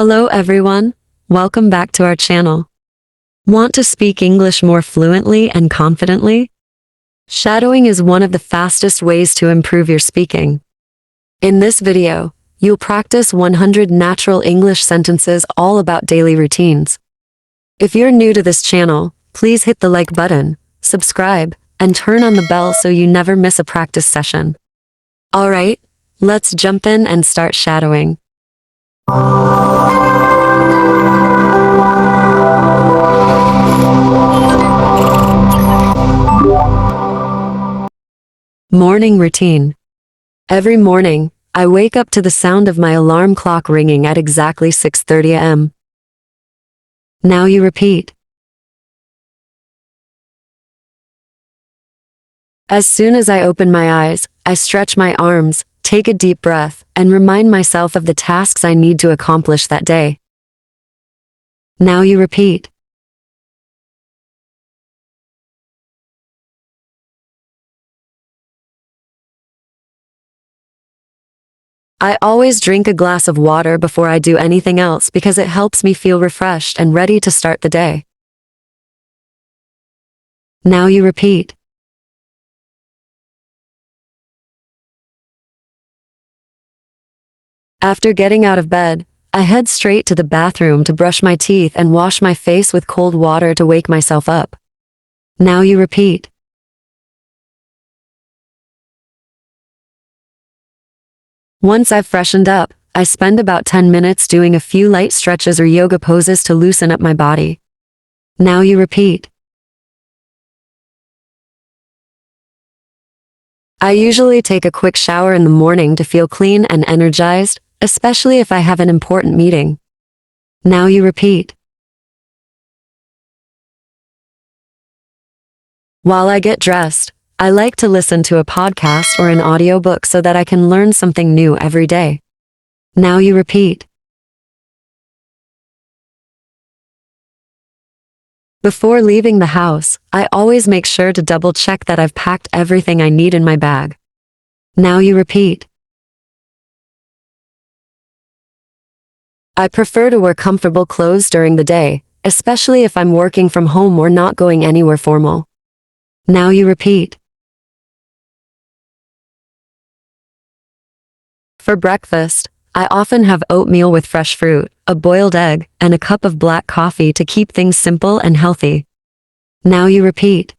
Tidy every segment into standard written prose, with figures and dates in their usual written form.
Hello everyone, welcome back to our channel. Want to speak English more fluently and confidently? Shadowing is one of the fastest ways to improve your speaking. In this video, you'll practice 100 natural English sentences all about daily routines. If you're new to this channel, please hit the like button, subscribe, and turn on the bell so you never miss a practice session. Alright, let's jump in and start shadowing. Morning routine. Every morning, I wake up to the sound of my alarm clock ringing at exactly 6:30 a.m. Now you repeat. As soon as I open my eyes, I stretch my arms, take a deep breath, and remind myself of the tasks I need to accomplish that day. Now you repeat. I always drink a glass of water before I do anything else because it helps me feel refreshed and ready to start the day. Now you repeat. After getting out of bed, I head straight to the bathroom to brush my teeth and wash my face with cold water to wake myself up. Now you repeat. Once I've freshened up, I spend about 10 minutes doing a few light stretches or yoga poses to loosen up my body. Now you repeat. I usually take a quick shower in the morning to feel clean and energized, especially if I have an important meeting. Now you repeat. While I get dressed, I like to listen to a podcast or an audiobook so that I can learn something new every day. Now you repeat. Before leaving the house, I always make sure to double check that I've packed everything I need in my bag. Now you repeat. I prefer to wear comfortable clothes during the day, especially if I'm working from home or not going anywhere formal. Now you repeat. For breakfast, I often have oatmeal with fresh fruit, a boiled egg, and a cup of black coffee to keep things simple and healthy. Now you repeat.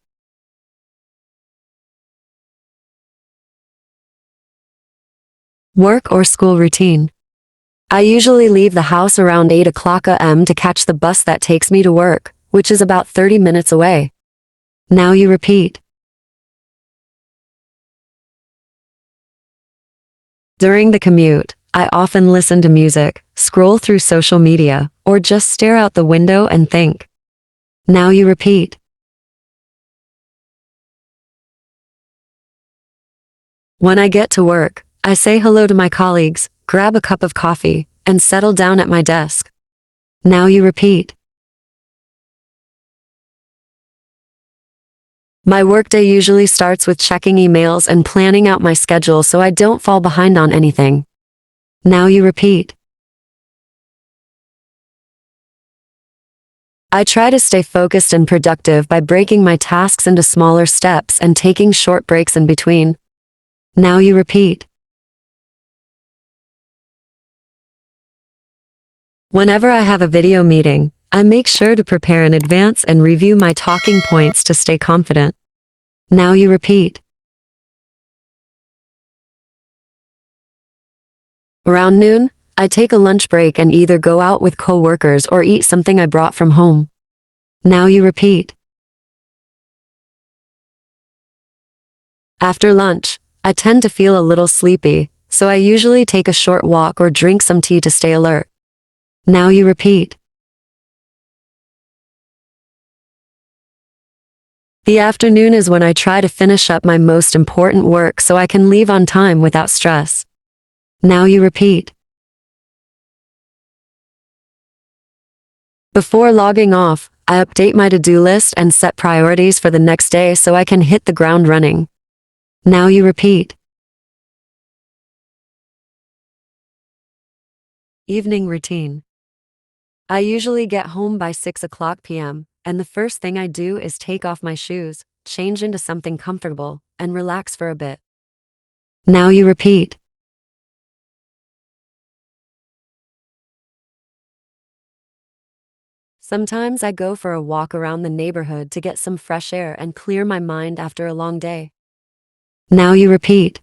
Work or school routine. I usually leave the house around 8 o'clock a.m. to catch the bus that takes me to work, which is about 30 minutes away. Now you repeat. During the commute, I often listen to music, scroll through social media, or just stare out the window and think. Now you repeat. When I get to work, I say hello to my colleagues, grab a cup of coffee, and settle down at my desk. Now you repeat. My workday usually starts with checking emails and planning out my schedule so I don't fall behind on anything. Now you repeat. I try to stay focused and productive by breaking my tasks into smaller steps and taking short breaks in between. Now you repeat. Whenever I have a video meeting, I make sure to prepare in advance and review my talking points to stay confident. Now you repeat. Around noon, I take a lunch break and either go out with coworkers or eat something I brought from home. Now you repeat. After lunch, I tend to feel a little sleepy, so I usually take a short walk or drink some tea to stay alert. Now you repeat. The afternoon is when I try to finish up my most important work so I can leave on time without stress. Now you repeat. Before logging off, I update my to-do list and set priorities for the next day so I can hit the ground running. Now you repeat. Evening routine. I usually get home by 6 o'clock p.m., and the first thing I do is take off my shoes, change into something comfortable, and relax for a bit. Now you repeat. Sometimes I go for a walk around the neighborhood to get some fresh air and clear my mind after a long day. Now you repeat.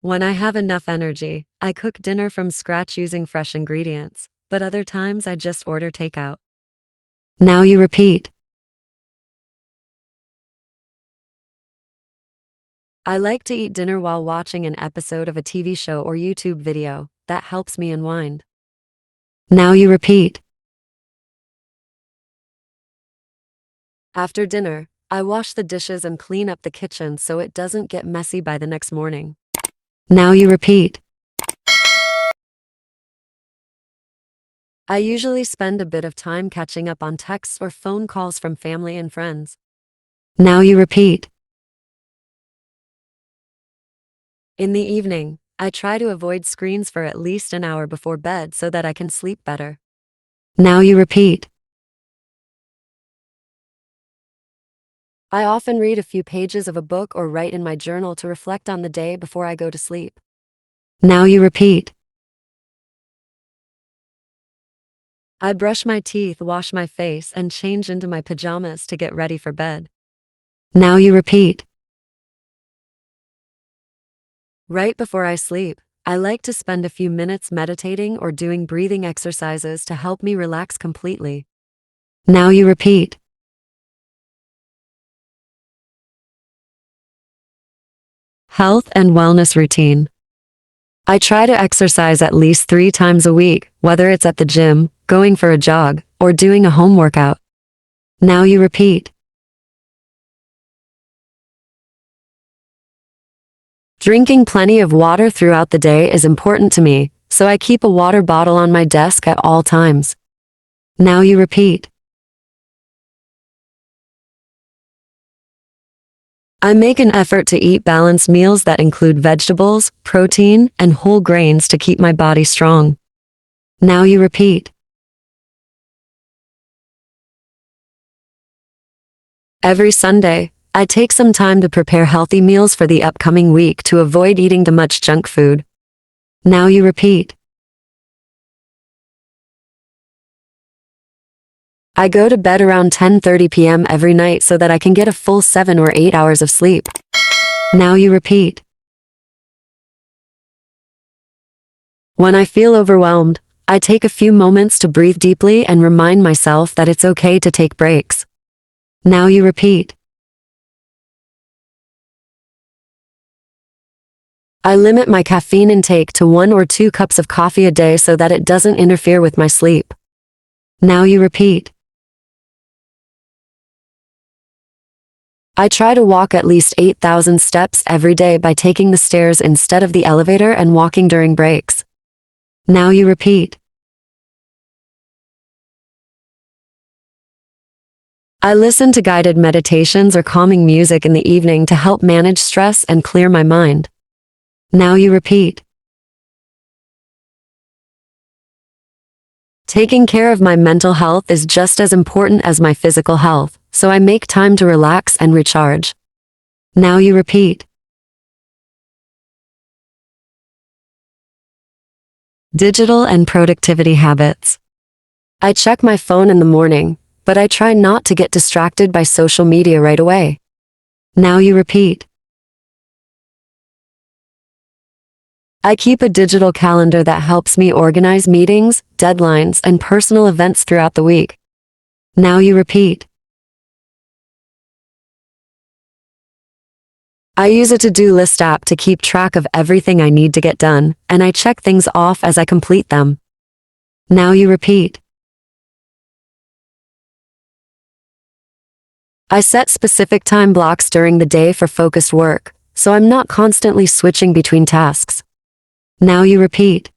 When I have enough energy, I cook dinner from scratch using fresh ingredients, but other times I just order takeout. Now you repeat. I like to eat dinner while watching an episode of a TV show or YouTube video. That helps me unwind. Now you repeat. After dinner, I wash the dishes and clean up the kitchen so it doesn't get messy by the next morning. Now you repeat. I usually spend a bit of time catching up on texts or phone calls from family and friends. Now you repeat. In the evening, I try to avoid screens for at least an hour before bed so that I can sleep better. Now you repeat. I often read a few pages of a book or write in my journal to reflect on the day before I go to sleep. Now you repeat. I brush my teeth, wash my face, and change into my pajamas to get ready for bed. Now you repeat. Right before I sleep, I like to spend a few minutes meditating or doing breathing exercises to help me relax completely. Now you repeat. Health and wellness routine. I try to exercise at least 3 times a week, whether it's at the gym, going for a jog, or doing a home workout. Now you repeat. Drinking plenty of water throughout the day is important to me, so I keep a water bottle on my desk at all times. Now you repeat. I make an effort to eat balanced meals that include vegetables, protein, and whole grains to keep my body strong. Now you repeat. Every Sunday, I take some time to prepare healthy meals for the upcoming week to avoid eating too much junk food. Now you repeat. I go to bed around 10:30 p.m. every night so that I can get a full 7 or 8 hours of sleep. Now you repeat. When I feel overwhelmed, I take a few moments to breathe deeply and remind myself that it's okay to take breaks. Now you repeat. I limit my caffeine intake to 1 or 2 cups of coffee a day so that it doesn't interfere with my sleep. Now you repeat. I try to walk at least 8,000 steps every day by taking the stairs instead of the elevator and walking during breaks. Now you repeat. I listen to guided meditations or calming music in the evening to help manage stress and clear my mind. Now you repeat. Taking care of my mental health is just as important as my physical health, so I make time to relax and recharge. Now you repeat. Digital and productivity habits. I check my phone in the morning, but I try not to get distracted by social media right away. Now you repeat. I keep a digital calendar that helps me organize meetings, deadlines, and personal events throughout the week. Now you repeat. I use a to-do list app to keep track of everything I need to get done, and I check things off as I complete them. Now you repeat. I set specific time blocks during the day for focused work, so I'm not constantly switching between tasks. Now you repeat.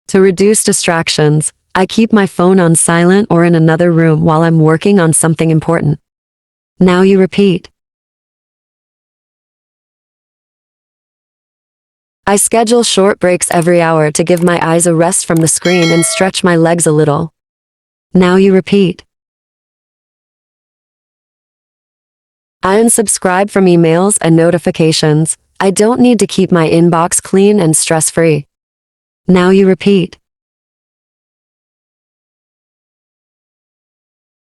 To reduce distractions, I keep my phone on silent or in another room while I'm working on something important. Now you repeat. I schedule short breaks every hour to give my eyes a rest from the screen and stretch my legs a little. Now you repeat. I unsubscribe from emails and notifications. I don't need to keep my inbox clean and stress-free. Now you repeat.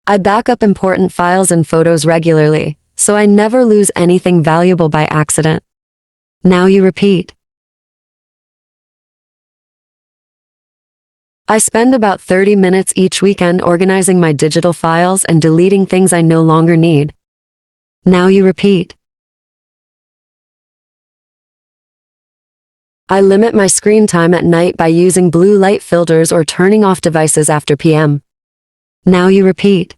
I back up important files and photos regularly, so I never lose anything valuable by accident. Now you repeat. I spend about 30 minutes each weekend organizing my digital files and deleting things I no longer need. Now you repeat. I limit my screen time at night by using blue light filters or turning off devices after p.m. Now you repeat.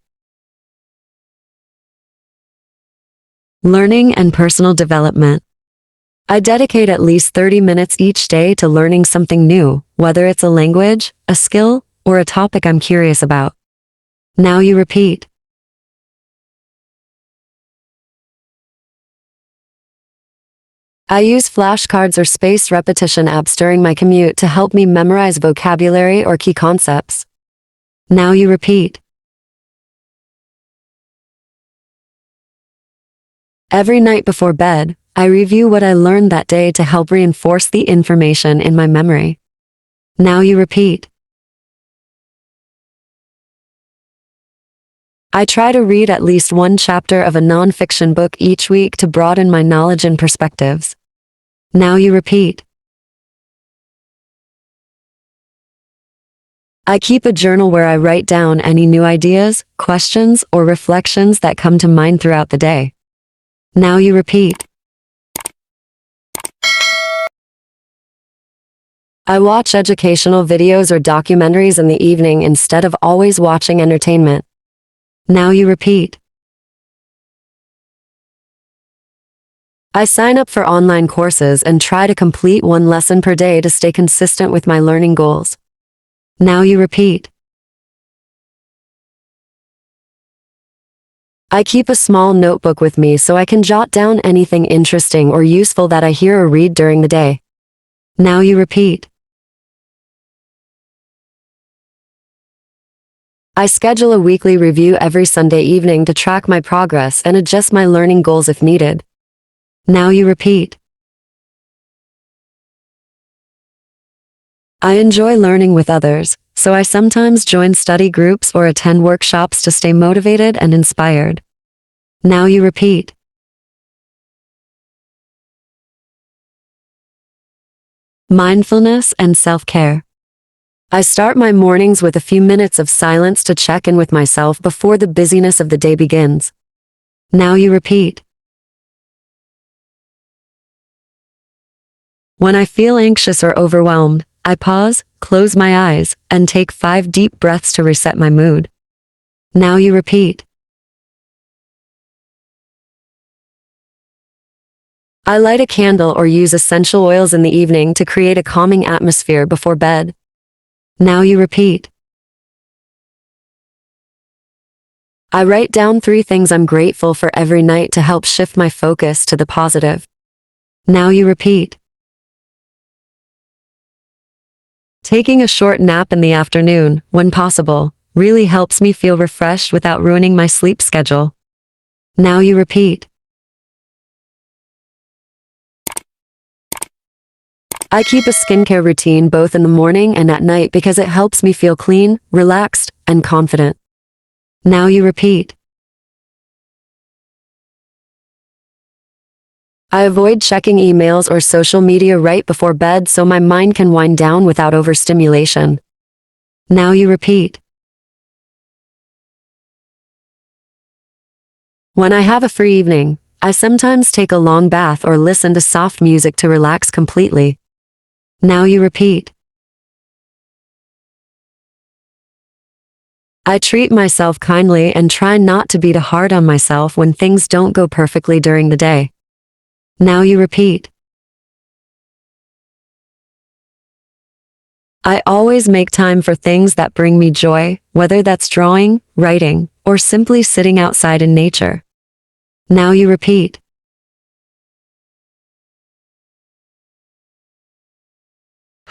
Learning and personal development. I dedicate at least 30 minutes each day to learning something new, whether it's a language, a skill, or a topic I'm curious about. Now you repeat. I use flashcards or spaced repetition apps during my commute to help me memorize vocabulary or key concepts. Now you repeat. Every night before bed, I review what I learned that day to help reinforce the information in my memory. Now you repeat. I try to read at least one chapter of a non-fiction book each week to broaden my knowledge and perspectives. Now you repeat. I keep a journal where I write down any new ideas, questions, or reflections that come to mind throughout the day. Now you repeat. I watch educational videos or documentaries in the evening instead of always watching entertainment. Now you repeat. I sign up for online courses and try to complete one lesson per day to stay consistent with my learning goals. Now you repeat. I keep a small notebook with me so I can jot down anything interesting or useful that I hear or read during the day. Now you repeat. I schedule a weekly review every Sunday evening to track my progress and adjust my learning goals if needed. Now you repeat. I enjoy learning with others, so I sometimes join study groups or attend workshops to stay motivated and inspired. Now you repeat. Mindfulness and self-care. I start my mornings with a few minutes of silence to check in with myself before the busyness of the day begins. Now you repeat. When I feel anxious or overwhelmed, I pause, close my eyes, and take 5 deep breaths to reset my mood. Now you repeat. I light a candle or use essential oils in the evening to create a calming atmosphere before bed. Now you repeat. I write down 3 things I'm grateful for every night to help shift my focus to the positive. Now you repeat. Taking a short nap in the afternoon, when possible, really helps me feel refreshed without ruining my sleep schedule. Now you repeat. I keep a skincare routine both in the morning and at night because it helps me feel clean, relaxed, and confident. Now you repeat. I avoid checking emails or social media right before bed so my mind can wind down without overstimulation. Now you repeat. When I have a free evening, I sometimes take a long bath or listen to soft music to relax completely. Now you repeat. I treat myself kindly and try not to be too hard on myself when things don't go perfectly during the day. Now you repeat. I always make time for things that bring me joy, whether that's drawing, writing, or simply sitting outside in nature. Now you repeat.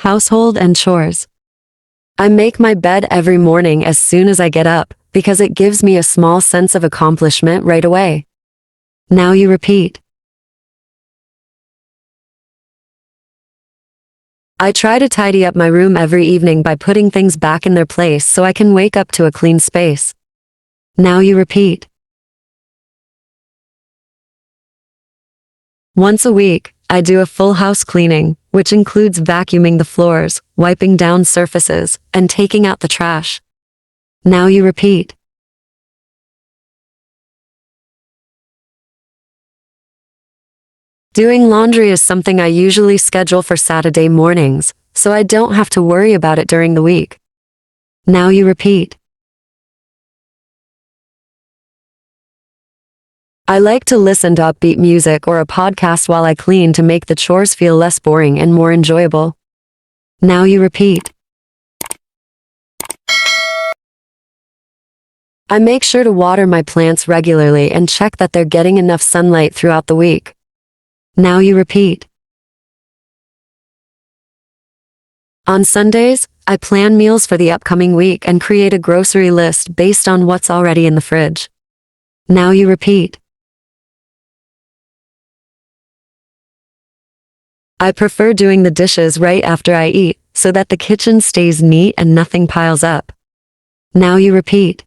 Household and chores. I make my bed every morning as soon as I get up, because it gives me a small sense of accomplishment right away. Now you repeat. I try to tidy up my room every evening by putting things back in their place so I can wake up to a clean space. Now you repeat. Once a week, I do a full house cleaning, which includes vacuuming the floors, wiping down surfaces, and taking out the trash. Now you repeat. Doing laundry is something I usually schedule for Saturday mornings, so I don't have to worry about it during the week. Now you repeat. I like to listen to upbeat music or a podcast while I clean to make the chores feel less boring and more enjoyable. Now you repeat. I make sure to water my plants regularly and check that they're getting enough sunlight throughout the week. Now you repeat. On Sundays, I plan meals for the upcoming week and create a grocery list based on what's already in the fridge. Now you repeat. I prefer doing the dishes right after I eat, so that the kitchen stays neat and nothing piles up. Now you repeat.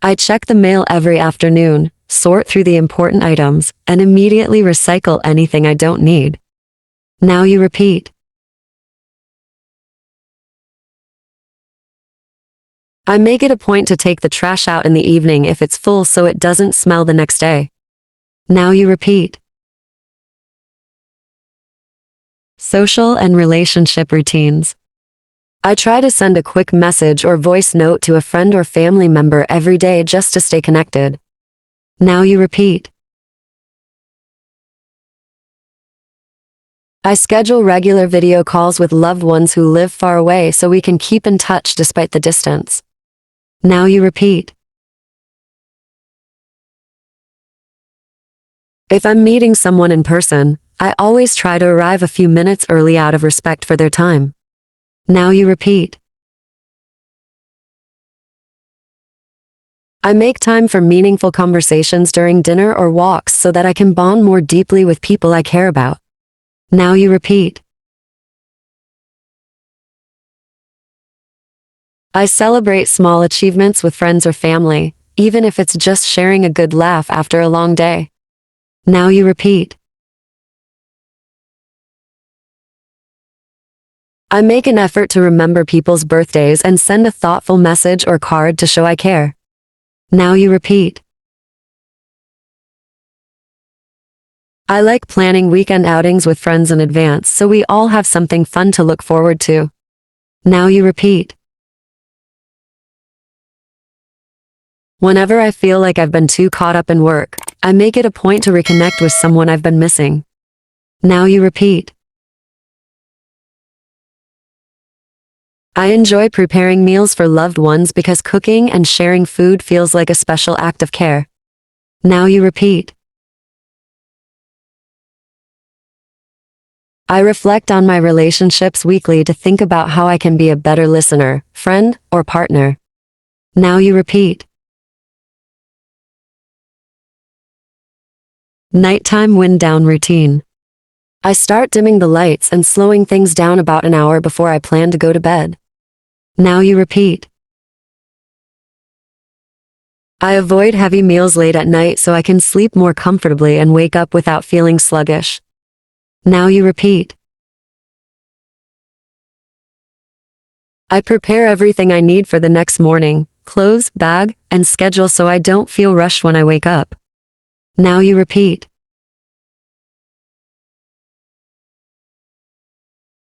I check the mail every afternoon, sort through the important items, and immediately recycle anything I don't need. Now you repeat. I make it a point to take the trash out in the evening if it's full so it doesn't smell the next day. Now you repeat. Social and relationship routines. I try to send a quick message or voice note to a friend or family member every day just to stay connected. Now you repeat. I schedule regular video calls with loved ones who live far away so we can keep in touch despite the distance. Now you repeat. If I'm meeting someone in person, I always try to arrive a few minutes early out of respect for their time. Now you repeat. I make time for meaningful conversations during dinner or walks so that I can bond more deeply with people I care about. Now you repeat. I celebrate small achievements with friends or family, even if it's just sharing a good laugh after a long day. Now you repeat. I make an effort to remember people's birthdays and send a thoughtful message or card to show I care. Now you repeat. I like planning weekend outings with friends in advance so we all have something fun to look forward to. Now you repeat. Whenever I feel like I've been too caught up in work, I make it a point to reconnect with someone I've been missing. Now you repeat. I enjoy preparing meals for loved ones because cooking and sharing food feels like a special act of care. Now you repeat. I reflect on my relationships weekly to think about how I can be a better listener, friend, or partner. Now you repeat. Nighttime wind-down routine. I start dimming the lights and slowing things down about an hour before I plan to go to bed. Now you repeat. I avoid heavy meals late at night so I can sleep more comfortably and wake up without feeling sluggish. Now you repeat. I prepare everything I need for the next morning, clothes, bag, and schedule so I don't feel rushed when I wake up. Now you repeat.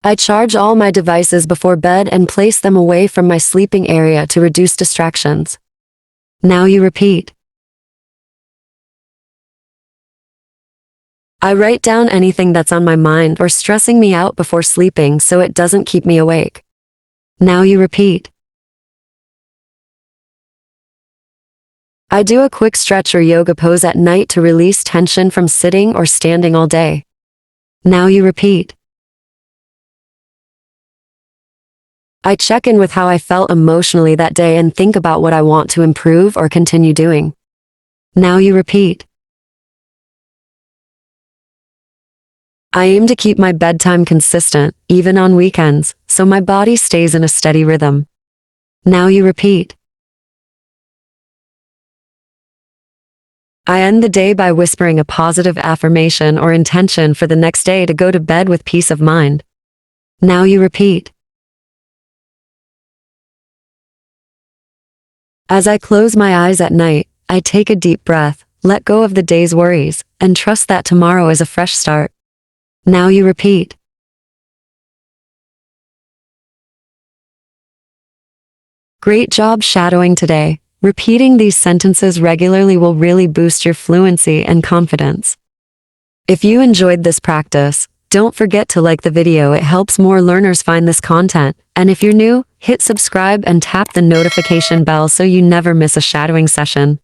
I charge all my devices before bed and place them away from my sleeping area to reduce distractions. Now you repeat. I write down anything that's on my mind or stressing me out before sleeping so it doesn't keep me awake. Now you repeat. I do a quick stretch or yoga pose at night to release tension from sitting or standing all day. Now you repeat. I check in with how I felt emotionally that day and think about what I want to improve or continue doing. Now you repeat. I aim to keep my bedtime consistent, even on weekends, so my body stays in a steady rhythm. Now you repeat. I end the day by whispering a positive affirmation or intention for the next day to go to bed with peace of mind. Now you repeat. As I close my eyes at night, I take a deep breath, let go of the day's worries, and trust that tomorrow is a fresh start. Now you repeat. Great job shadowing today. Repeating these sentences regularly will really boost your fluency and confidence. If you enjoyed this practice, don't forget to like the video. It helps more learners find this content. And if you're new, hit subscribe and tap the notification bell so you never miss a shadowing session.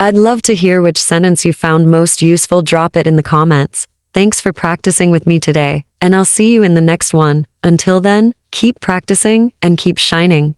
I'd love to hear which sentence you found most useful. Drop it in the comments. Thanks for practicing with me today, and I'll see you in the next one. Until then, keep practicing and keep shining.